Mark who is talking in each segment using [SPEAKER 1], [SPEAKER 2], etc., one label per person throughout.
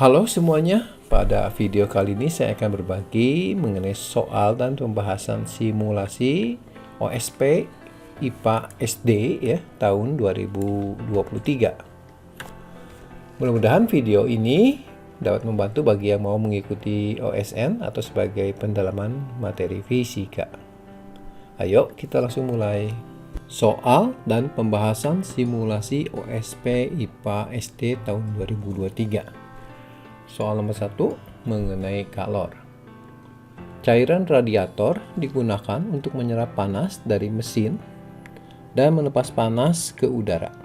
[SPEAKER 1] Halo semuanya, pada video kali ini saya akan berbagi mengenai soal dan pembahasan simulasi OSP IPA SD ya tahun 2023. Mudah-mudahan video ini dapat membantu bagi yang mau mengikuti OSN atau sebagai pendalaman materi fisika. Ayo kita langsung mulai. Soal dan pembahasan simulasi OSP IPA SD tahun 2023. Soal nomor 1 mengenai kalor. Cairan radiator digunakan untuk menyerap panas dari mesin dan melepas panas ke udara.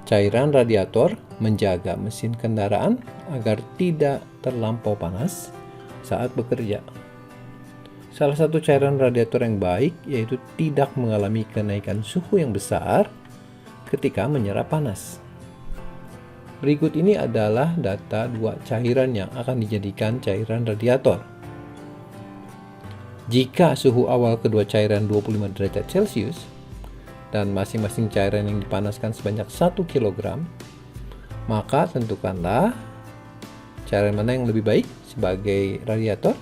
[SPEAKER 1] Cairan radiator menjaga mesin kendaraan agar tidak terlampau panas saat bekerja. Salah satu cairan radiator yang baik yaitu tidak mengalami kenaikan suhu yang besar ketika menyerap panas. Berikut ini adalah data dua cairan yang akan dijadikan cairan radiator. Jika suhu awal kedua cairan 25 derajat Celcius dan masing-masing cairan yang dipanaskan sebanyak 1 kg, maka tentukanlah cairan mana yang lebih baik sebagai radiator.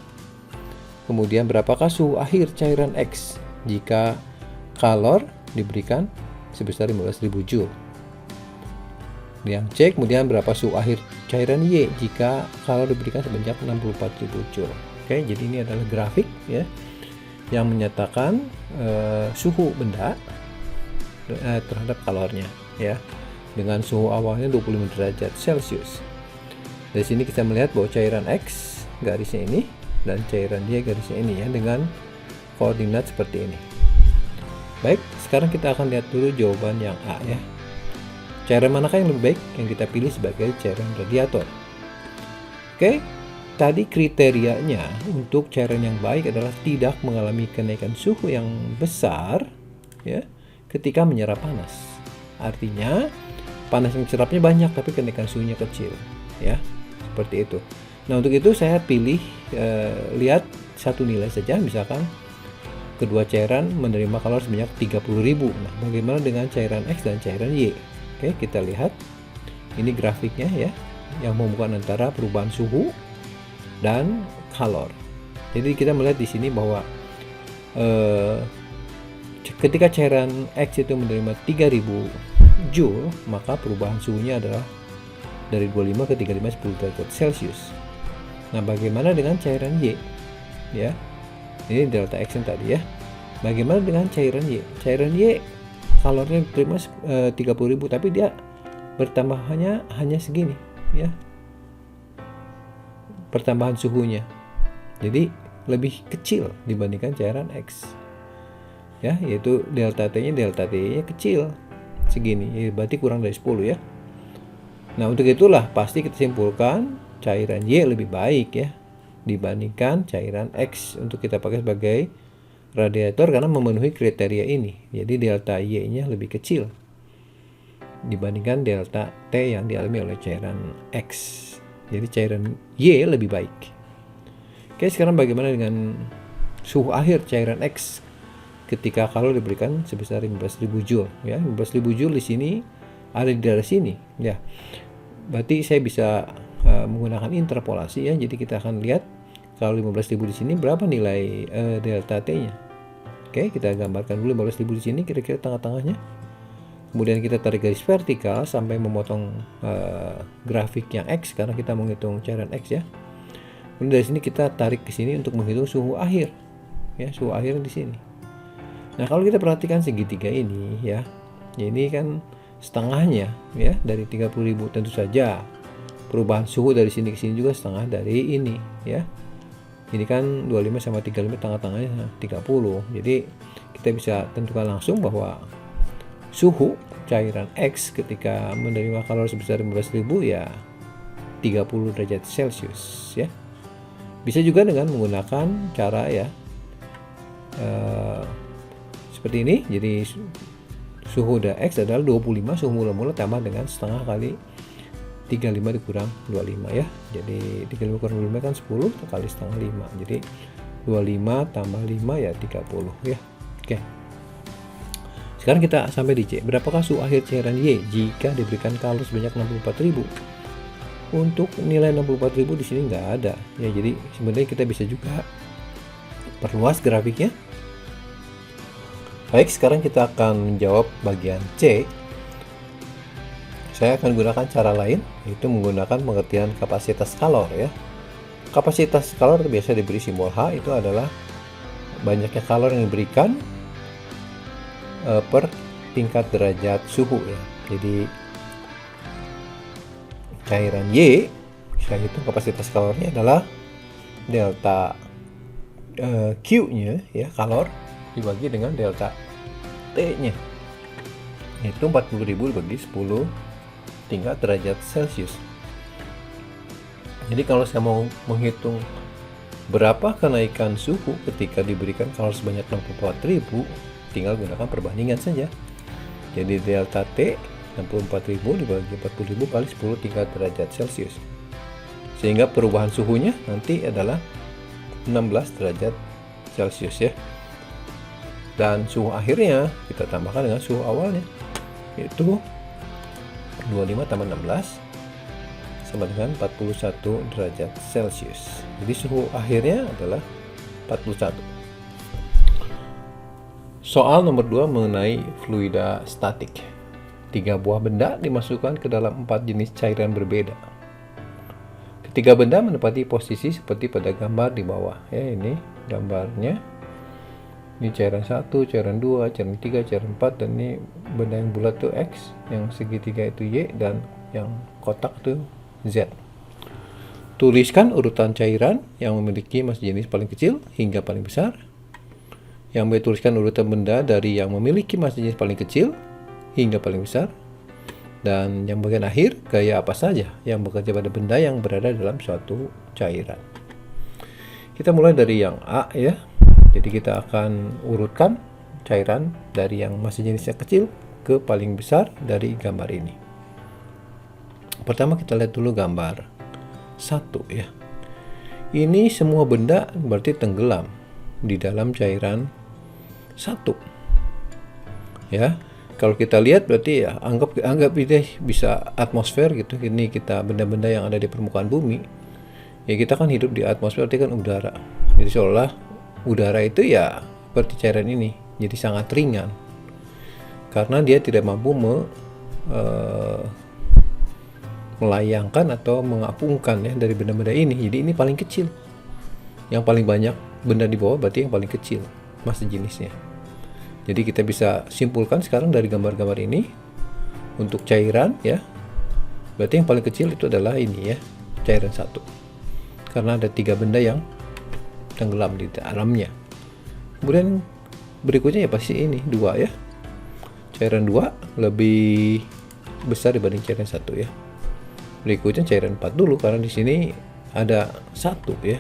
[SPEAKER 1] Kemudian berapakah suhu akhir cairan X jika kalor diberikan sebesar 15.000 Joule. Yang C, kemudian berapa suhu akhir cairan Y jika kalor diberikan sebanyak 64.000 Joule. Oke, jadi ini adalah grafik ya yang menyatakan suhu benda terhadap kalornya ya dengan suhu awalnya 25 derajat Celcius. Dari sini kita melihat bahwa cairan X garisnya ini dan cairan Y garisnya ini ya dengan koordinat seperti ini. Baik, sekarang kita akan lihat dulu jawaban yang A ya. Cairan manakah yang lebih baik yang kita pilih sebagai cairan radiator? Oke, tadi kriterianya untuk cairan yang baik adalah tidak mengalami kenaikan suhu yang besar ya ketika menyerap panas. Artinya panas yang diserapnya banyak tapi kenaikan suhunya kecil ya, seperti itu. Nah, untuk itu saya pilih lihat satu nilai saja, misalkan kedua cairan menerima kalor sebanyak 30.000. Nah, bagaimana dengan cairan X dan cairan Y? Oke, kita lihat ini grafiknya ya yang menghubungkan antara perubahan suhu dan kalor. Jadi kita melihat di sini bahwa ketika cairan X itu menerima 3000 Joule, maka perubahan suhunya adalah dari 25 ke 35 10 derajat Celcius. Nah, bagaimana dengan cairan Y? Ya, ini delta X yang tadi ya. Bagaimana dengan cairan Y? Cairan Y kalornya diterima 30.000 tapi dia bertambahnya hanya segini ya. Pertambahan suhunya. Jadi lebih kecil dibandingkan cairan X. Ya, yaitu delta T-nya kecil segini. Ya, berarti kurang dari 10 ya. Nah, untuk itulah pasti kita simpulkan cairan Y lebih baik ya dibandingkan cairan X untuk kita pakai sebagai radiator karena memenuhi kriteria ini. Jadi delta Y-nya lebih kecil dibandingkan delta T yang dialami oleh cairan X. Jadi cairan Y lebih baik. Oke, sekarang bagaimana dengan suhu akhir cairan X ketika kalor diberikan sebesar 15.000 Joule ya. 15.000 Joule di sini ada di daerah sini ya. Berarti saya bisa menggunakan interpolasi ya. Jadi kita akan lihat kalau 15.000 di sini berapa nilai delta T-nya. Oke, kita gambarkan dulu 15.000 di sini kira-kira tengah-tengahnya. Kemudian kita tarik garis vertikal sampai memotong grafik yang X karena kita menghitung cairan X ya. Kemudian dari sini kita tarik ke sini untuk menghitung suhu akhir. Ya, suhu akhir di sini. Nah, kalau kita perhatikan segitiga ini ya. Ini kan setengahnya ya dari 30.000. Tentu saja perubahan suhu dari sini ke sini juga setengah dari ini ya. Ini kan 25 sama 35 tengah-tengahnya 30. Jadi kita bisa tentukan langsung bahwa suhu cairan X ketika menerima kalor sebesar 15.000 ya 30 derajat Celcius ya. Bisa juga dengan menggunakan cara ya seperti ini. Jadi suhu X adalah 25, suhu mula-mula tambah dengan setengah kali 35 dikurang 25 ya. Jadi 35 kurang 25 kan 10 kali setengah 5. Jadi 25 tambah 5 ya 30 ya. Oke. Sekarang kita sampai di C. Berapakah suhu akhir cairan Y jika diberikan kalor sebanyak 64.000? Untuk nilai 64.000 di sini nggak ada ya, jadi sebenarnya kita bisa juga perluas grafiknya. Baik, sekarang kita akan menjawab bagian C. Saya akan gunakan cara lain, yaitu menggunakan pengertian kapasitas kalor ya. Kapasitas kalor biasa diberi simbol H, itu adalah banyaknya kalor yang diberikan per tingkat derajat suhu ya. Jadi cairan Y, saya hitung kapasitas kalornya adalah delta Q-nya ya, kalor dibagi dengan delta T-nya, itu 40.000 dibagi 10 tingkat derajat Celcius. Jadi kalau saya mau menghitung berapa kenaikan suhu ketika diberikan kalor sebanyak 64.000, tinggal gunakan perbandingan saja. Jadi delta T 64.000 dibagi 40.000 kali 10 tingkat derajat Celcius, sehingga perubahan suhunya nanti adalah 16 derajat Celcius ya. Dan suhu akhirnya kita tambahkan dengan suhu awalnya, yaitu 25 tambah 16 sama dengan 41 derajat Celcius. Jadi suhu akhirnya adalah 41. Soal nomor 2 mengenai fluida statik. 3 buah benda dimasukkan ke dalam 4 jenis cairan berbeda. Ketiga benda menempati posisi seperti pada gambar di bawah ya. Ini gambarnya. Ini cairan 1, cairan 2, cairan 3, cairan 4, dan ini benda yang bulat itu X, yang segitiga itu Y, dan yang kotak itu Z. Tuliskan urutan cairan yang memiliki massa jenis paling kecil hingga paling besar. Yang B, tuliskan urutan benda dari yang memiliki massa jenis paling kecil hingga paling besar. Dan yang bagian akhir, gaya apa saja yang bekerja pada benda yang berada dalam suatu cairan. Kita mulai dari yang A ya. Jadi kita akan urutkan cairan dari yang massa jenisnya kecil ke paling besar dari gambar ini. Pertama kita lihat dulu gambar 1 ya. Ini semua benda berarti tenggelam di dalam cairan 1. Ya. Kalau kita lihat berarti ya anggap ini bisa atmosfer gitu. Ini kita benda-benda yang ada di permukaan bumi. Ya kita kan hidup di atmosfer, berarti kan udara. Jadi seolah udara itu ya seperti cairan ini, jadi sangat ringan karena dia tidak mampu melayangkan atau mengapungkan ya dari benda-benda ini. Jadi ini paling kecil, yang paling banyak benda di bawah berarti yang paling kecil massa jenisnya. Jadi kita bisa simpulkan sekarang dari gambar-gambar ini untuk cairan ya, berarti yang paling kecil itu adalah ini ya, cairan 1, karena ada 3 benda yang tenggelam di dalamnya. Kemudian berikutnya ya pasti ini 2 ya, cairan 2 lebih besar dibanding cairan 1 ya. Berikutnya cairan 4 dulu, karena di sini ada 1 ya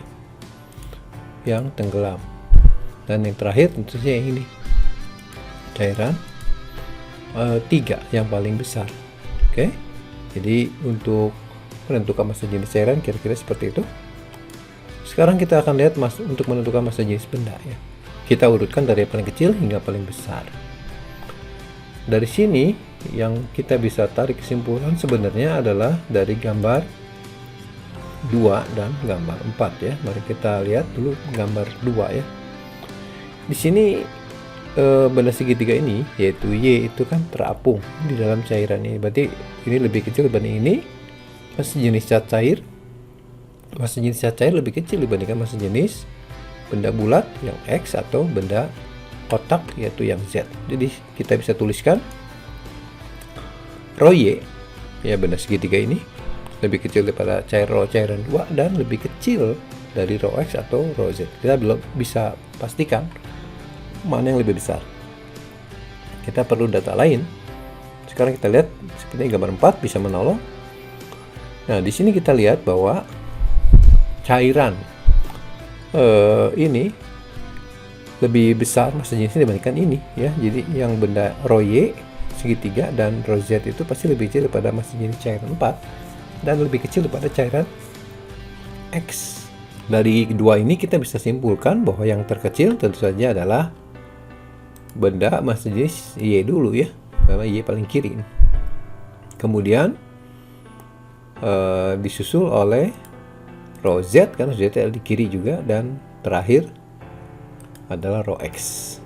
[SPEAKER 1] yang tenggelam. Dan yang terakhir tentu saja yang ini, cairan 3 yang paling besar. Oke. Jadi untuk menentukan massa jenis cairan kira-kira seperti itu. Sekarang kita akan lihat untuk menentukan massa jenis benda ya. Kita urutkan dari yang paling kecil hingga paling besar. Dari sini yang kita bisa tarik kesimpulan sebenarnya adalah dari gambar 2 dan gambar 4 ya. Mari kita lihat dulu gambar 2 ya. Di sini benda segitiga ini yaitu Y itu kan terapung di dalam cairan ini. Berarti ini lebih kecil dibanding ini. Massa jenis zat cair. Massa jenis zat cair lebih kecil dibandingkan massa jenis benda bulat yang X atau benda kotak yaitu yang Z. Jadi kita bisa tuliskan rho Y ya, benda segitiga ini lebih kecil daripada cairan 2 dan lebih kecil dari rho X atau rho Z. Kita belum bisa pastikan mana yang lebih besar. Kita perlu data lain. Sekarang kita lihat seperti gambar 4 bisa menolong. Nah, di sini kita lihat bahwa cairan ini lebih besar massa jenisnya dibandingkan ini ya. Jadi yang benda rho Y segitiga dan rho Z itu pasti lebih kecil daripada massa jenis cairan 4 dan lebih kecil daripada cairan X. Dari kedua ini kita bisa simpulkan bahwa yang terkecil tentu saja adalah benda massa jenis Y dulu ya, karena Y paling kiri. Kemudian disusul oleh row Z, karena Z ada di kiri juga, dan terakhir adalah row X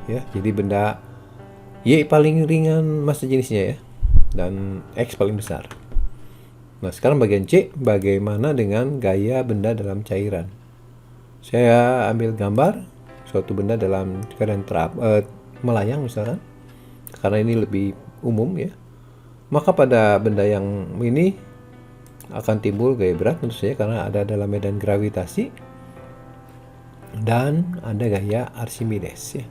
[SPEAKER 1] ya. Jadi benda Y paling ringan massa jenisnya ya, dan X paling besar. Nah, sekarang bagian C, bagaimana dengan gaya benda dalam cairan. Saya ambil gambar suatu benda dalam keadaan melayang misalkan, karena ini lebih umum ya. Maka pada benda yang ini akan timbul gaya berat tentu saja, karena ada dalam medan gravitasi dan ada gaya Archimedes ya.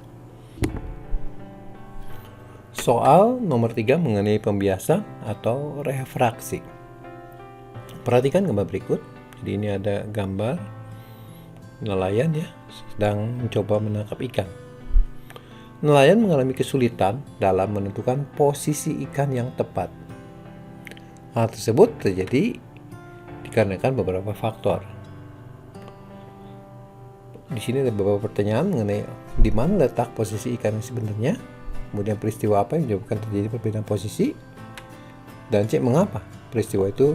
[SPEAKER 1] Soal nomor 3 mengenai pembiasan atau refraksi. Perhatikan gambar berikut. Jadi ini ada gambar nelayan ya, sedang mencoba menangkap ikan. Nelayan mengalami kesulitan dalam menentukan posisi ikan yang tepat. Hal tersebut terjadi dikarenakan beberapa faktor. Di sini ada beberapa pertanyaan mengenai di mana letak posisi ikan sebenarnya, kemudian peristiwa apa yang menyebabkan terjadi perbedaan posisi, dan C, mengapa peristiwa itu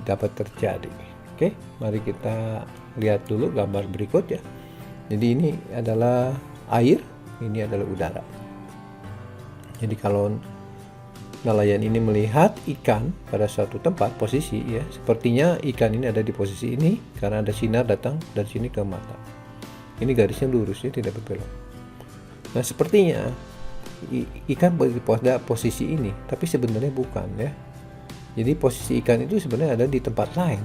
[SPEAKER 1] dapat terjadi. Oke, mari kita lihat dulu gambar berikut ya. Jadi ini adalah air, ini adalah udara. Jadi kalau nelayan ini melihat ikan pada suatu tempat posisi ya, sepertinya ikan ini ada di posisi ini karena ada sinar datang dari sini ke mata. Ini garisnya lurus ya, tidak berbelok. Nah, sepertinya ikan pada posisi ini, tapi sebenarnya bukan ya. Jadi posisi ikan itu sebenarnya ada di tempat lain,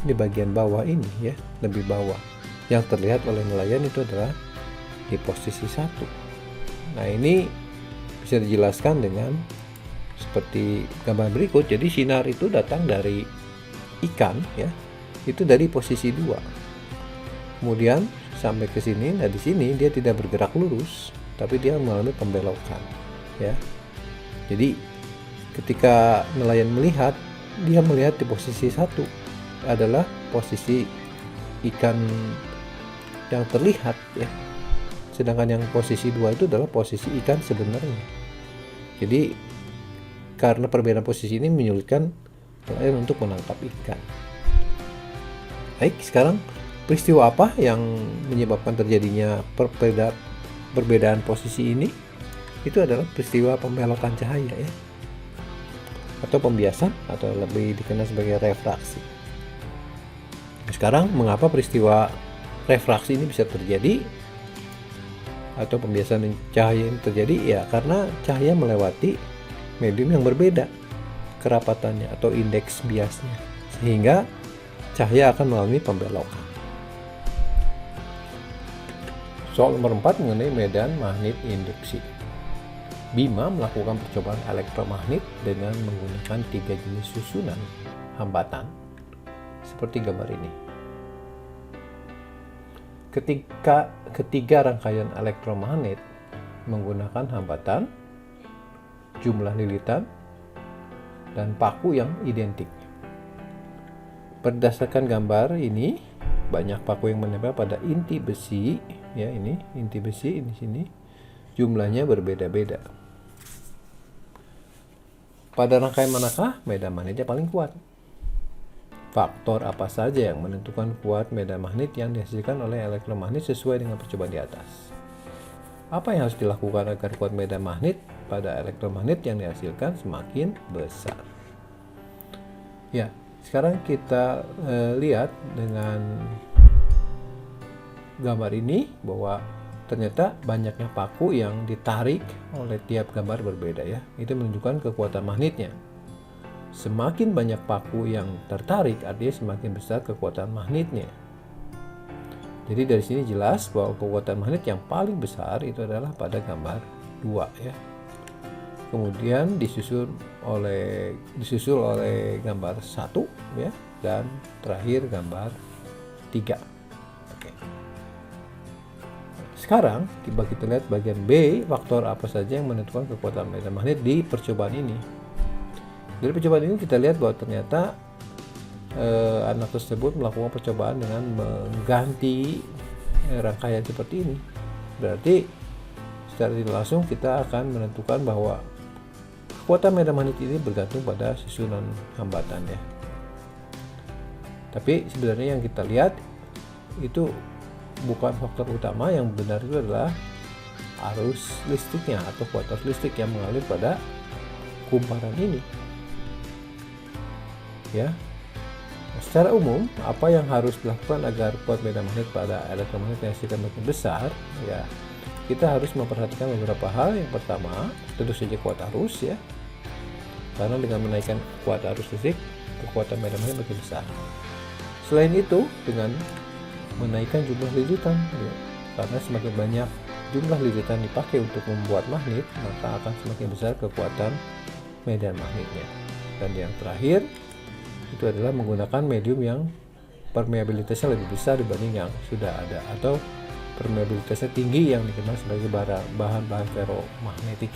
[SPEAKER 1] di bagian bawah ini ya, lebih bawah. Yang terlihat oleh nelayan itu adalah di posisi 1. Nah, ini bisa dijelaskan dengan seperti gambar berikut. Jadi sinar itu datang dari ikan ya, itu dari posisi 2. Kemudian sampai ke sini. Nah, di sini dia tidak bergerak lurus, tapi dia mengalami pembelokan ya. Jadi ketika nelayan melihat, dia melihat di posisi 1 adalah posisi ikan yang terlihat ya, sedangkan yang posisi 2 itu adalah posisi ikan sebenarnya. Jadi karena perbedaan posisi ini menyulitkan nelayan untuk menangkap ikan. Baik, sekarang peristiwa apa yang menyebabkan terjadinya perbedaan posisi ini? Itu adalah peristiwa pembelokan cahaya ya, atau pembiasan, atau lebih dikenal sebagai refraksi. Sekarang mengapa peristiwa refraksi ini bisa terjadi atau pembiasan cahaya ini terjadi? Ya, karena cahaya melewati medium yang berbeda kerapatannya atau indeks biasnya, sehingga cahaya akan mengalami pembelokan. Soal nomor 4 mengenai medan magnet induksi. Bima melakukan percobaan elektromagnet dengan menggunakan 3 jenis susunan hambatan seperti gambar ini. Ketiga rangkaian elektromagnet menggunakan hambatan, jumlah lilitan, dan paku yang identik. Berdasarkan gambar ini, banyak paku yang menempel pada inti besi ya, ini inti besi ini sini, jumlahnya berbeda-beda. Pada rangkaian manakah medan magnetnya paling kuat? Faktor apa saja yang menentukan kuat medan magnet yang dihasilkan oleh elektromagnet sesuai dengan percobaan di atas? Apa yang harus dilakukan agar kuat medan magnet pada elektromagnet yang dihasilkan semakin besar? Ya, sekarang kita lihat dengan gambar ini bahwa ternyata banyaknya paku yang ditarik oleh tiap gambar berbeda ya. Itu menunjukkan kekuatan magnetnya. Semakin banyak paku yang tertarik, artinya semakin besar kekuatan magnetnya. Jadi dari sini jelas bahwa kekuatan magnet yang paling besar itu adalah pada gambar 2 ya. Kemudian disusul oleh gambar 1 ya, dan terakhir gambar 3. Oke. Sekarang coba kita lihat bagian B, faktor apa saja yang menentukan kekuatan medan magnet di percobaan ini. Dari percobaan ini kita lihat bahwa ternyata anak tersebut melakukan percobaan dengan mengganti rangkaian seperti ini. Berarti secara tidak langsung kita akan menentukan bahwa kekuatan medan magnet ini bergantung pada susunan hambatan ya. Tapi sebenarnya yang kita lihat itu bukan faktor utama, yang benar itu adalah arus listriknya atau kuat arus listrik yang mengalir pada kumparan ini ya. Secara umum, apa yang harus dilakukan agar kuat medan magnet pada elektromagnet yang sedikit makin besar ya, kita harus memperhatikan beberapa hal. Yang pertama, tentu saja kuat arus ya, karena dengan menaikkan kuat arus listrik, kekuatan medan magnet makin besar. Selain itu, dengan menaikkan jumlah lilitan ya, karena semakin banyak jumlah lilitan dipakai untuk membuat magnet, maka akan semakin besar kekuatan medan magnetnya. Dan yang terakhir itu adalah menggunakan medium yang permeabilitasnya lebih besar dibanding yang sudah ada, atau permeabilitasnya tinggi yang dikenal sebagai bahan-bahan ferromagnetik.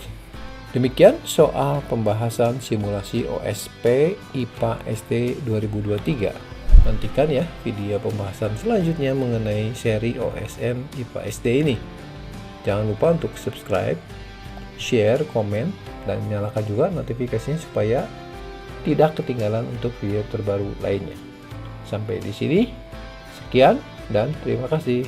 [SPEAKER 1] Demikian soal pembahasan simulasi OSP IPA SD 2023. Nantikan ya video pembahasan selanjutnya mengenai seri OSN IPA SD ini. Jangan lupa untuk subscribe, share, komen, dan nyalakan juga notifikasinya supaya tidak ketinggalan untuk video terbaru lainnya. Sampai di sini, sekian dan terima kasih.